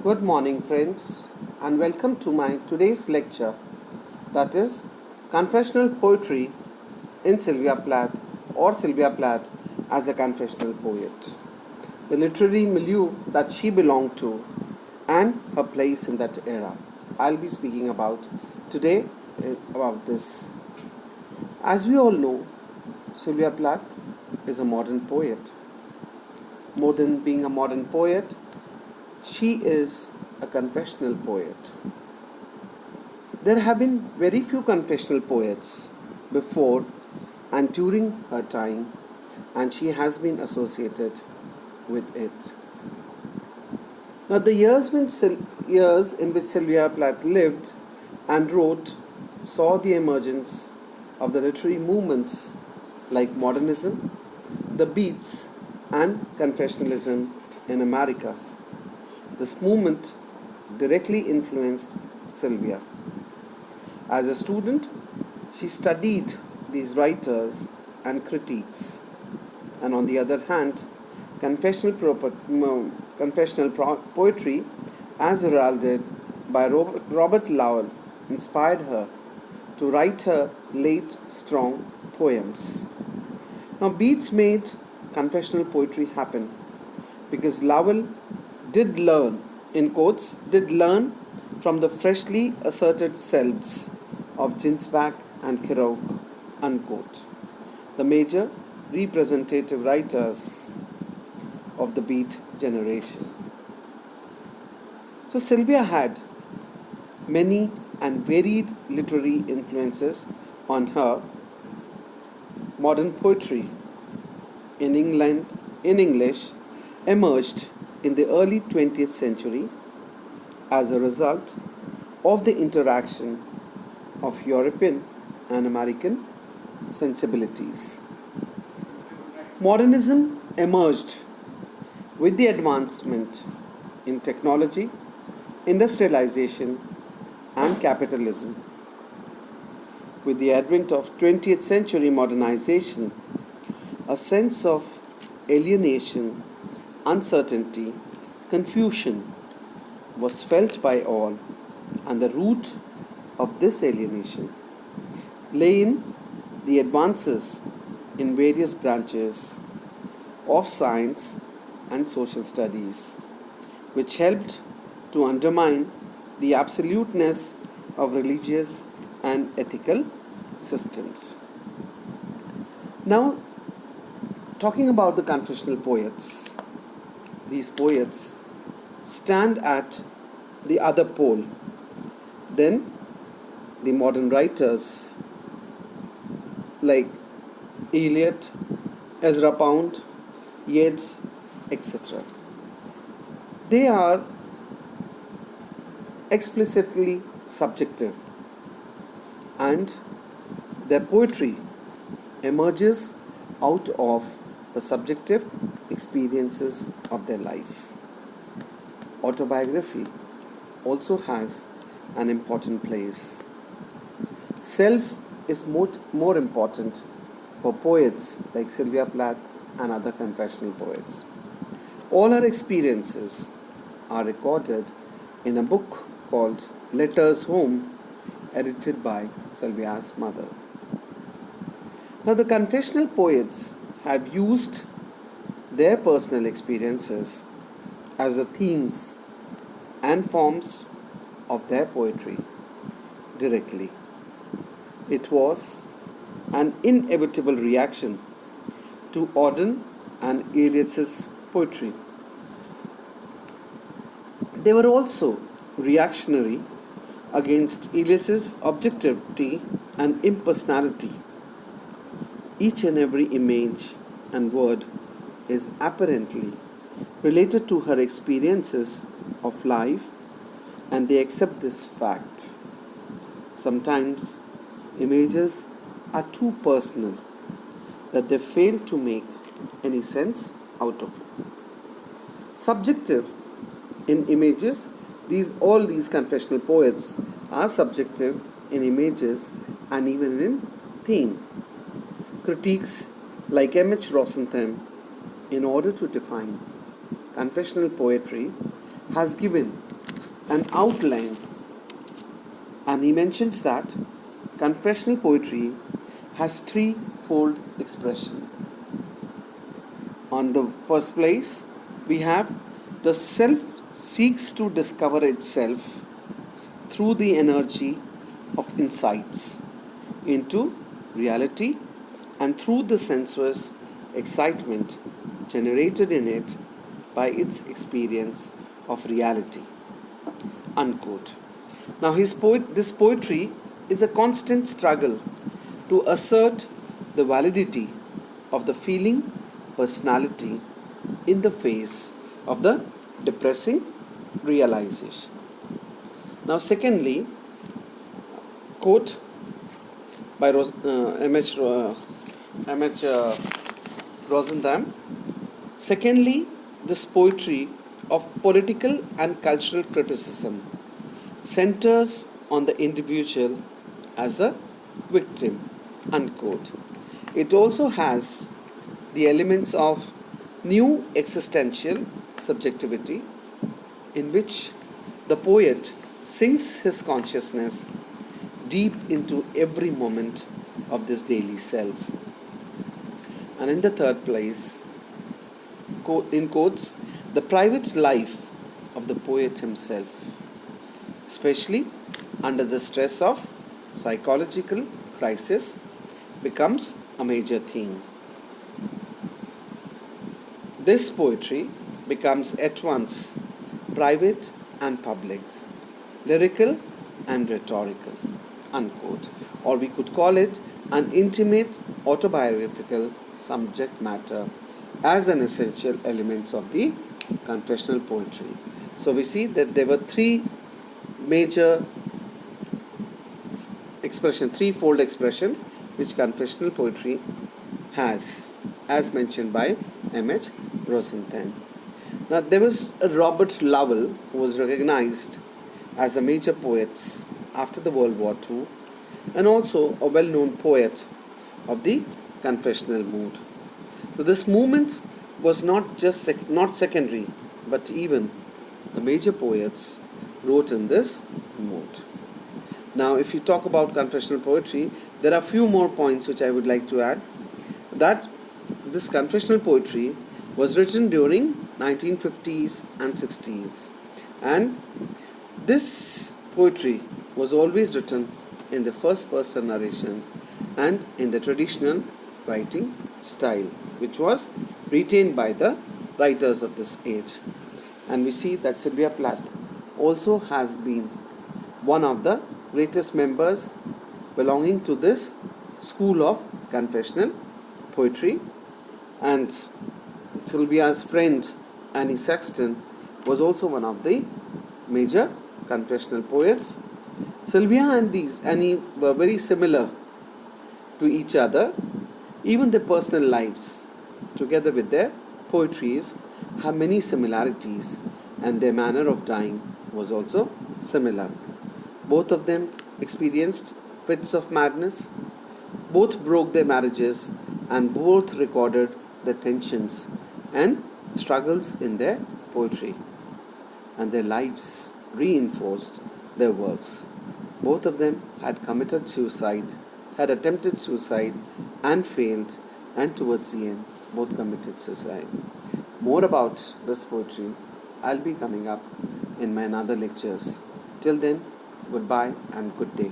Good morning, friends, and welcome to my today's lecture, that is Confessional Poetry in Sylvia Plath or Sylvia Plath as a confessional poet, the literary milieu that she belonged to, and her place in that era. I'll be speaking about today about this. As we all know, Sylvia Plath is a modern poet. More than being a modern poet, she is a confessional poet. There have been very few confessional poets before and during her time, and she has been associated with it. Now, the years in which Sylvia Plath lived and wrote saw the emergence of the literary movements like modernism, the beats, and confessionalism in America. This movement directly influenced Sylvia. As a student, she studied these writers and critiques, and on the other hand, confessional poetry, as heralded by Robert Lowell, inspired her to write her late strong poems. Now, Beats made confessional poetry happen because Lowell did learn, in quotes, did learn from the freshly asserted selves of Ginsberg and Kerouac, unquote, the major representative writers of the Beat generation. So Sylvia had many and varied literary influences on her modern poetry in English emerged in the early 20th century as a result of the interaction of European and American sensibilities. Modernism emerged with the advancement in technology, industrialization, and capitalism. With the advent of 20th century modernization, a sense of alienation, uncertainty, confusion was felt by all, and the root of this alienation lay in the advances in various branches of science and social studies, which helped to undermine the absoluteness of religious and ethical systems. Now, talking about the confessional poets, these poets stand at the other pole than the modern writers like Eliot, Ezra Pound, Yeats, etc. They are explicitly subjective, and their poetry emerges out of the subjective experiences of their life. Autobiography also has an important place. Self is more important for poets like Sylvia Plath and other confessional poets. All her experiences are recorded in a book called Letters Home, edited by Sylvia's mother. Now, the confessional poets have used their personal experiences as the themes and forms of their poetry directly. It was an inevitable reaction to Auden and Eliot's poetry. They were also reactionary against Eliot's objectivity and impersonality. Each and every image and word is apparently related to her experiences of life, and they accept this fact. Sometimes images are too personal that they fail to make any sense out of it. Subjective in images, all these confessional poets are subjective in images and even in theme. Critiques like M.H. Rosenthal, in order to define confessional poetry, has given an outline, and he mentions that confessional poetry has threefold expression. On the first place, we have the self seeks to discover itself through the energy of insights into reality and through the sensuous excitement generated in it by its experience of reality. Unquote. Now, this poetry is a constant struggle to assert the validity of the feeling personality in the face of the depressing realization. Now, secondly, quote by M.H. Rosenthal. Secondly, this poetry of political and cultural criticism centers on the individual as a victim. Unquote. It also has the elements of new existential subjectivity in which the poet sinks his consciousness deep into every moment of this daily self. And in the third place, in quotes, the private life of the poet himself, especially under the stress of psychological crisis, becomes a major theme. This poetry becomes at once private and public, lyrical and rhetorical, unquote. Or we could call it an intimate autobiographical subject matter as an essential element of the confessional poetry. So we see that there were three major threefold expression which confessional poetry has, as mentioned by M.H. Rosenthal. Now, there was a Robert Lowell who was recognized as a major poet after the World War II and also a well-known poet of the confessional mood. So this movement was not secondary, but even the major poets wrote in this mood. Now, if you talk about confessional poetry, there are a few more points which I would like to add. That this confessional poetry was written during 1950s and 60s, and this poetry was always written in the first person narration and in the traditional writing style, which was retained by the writers of this age. And we see that Sylvia Plath also has been one of the greatest members belonging to this school of confessional poetry, and Sylvia's friend Annie Sexton was also one of the major confessional poets. Sylvia and Annie were very similar to each other. Even their personal lives, together with their poetries, have many similarities, and their manner of dying was also similar. Both of them experienced fits of madness, both broke their marriages, and both recorded the tensions and struggles in their poetry, and their lives reinforced their works. Both of them had attempted suicide and failed, and towards the end both committed suicide. More about this poetry I'll be coming up in my other lectures. Till then, goodbye and good day.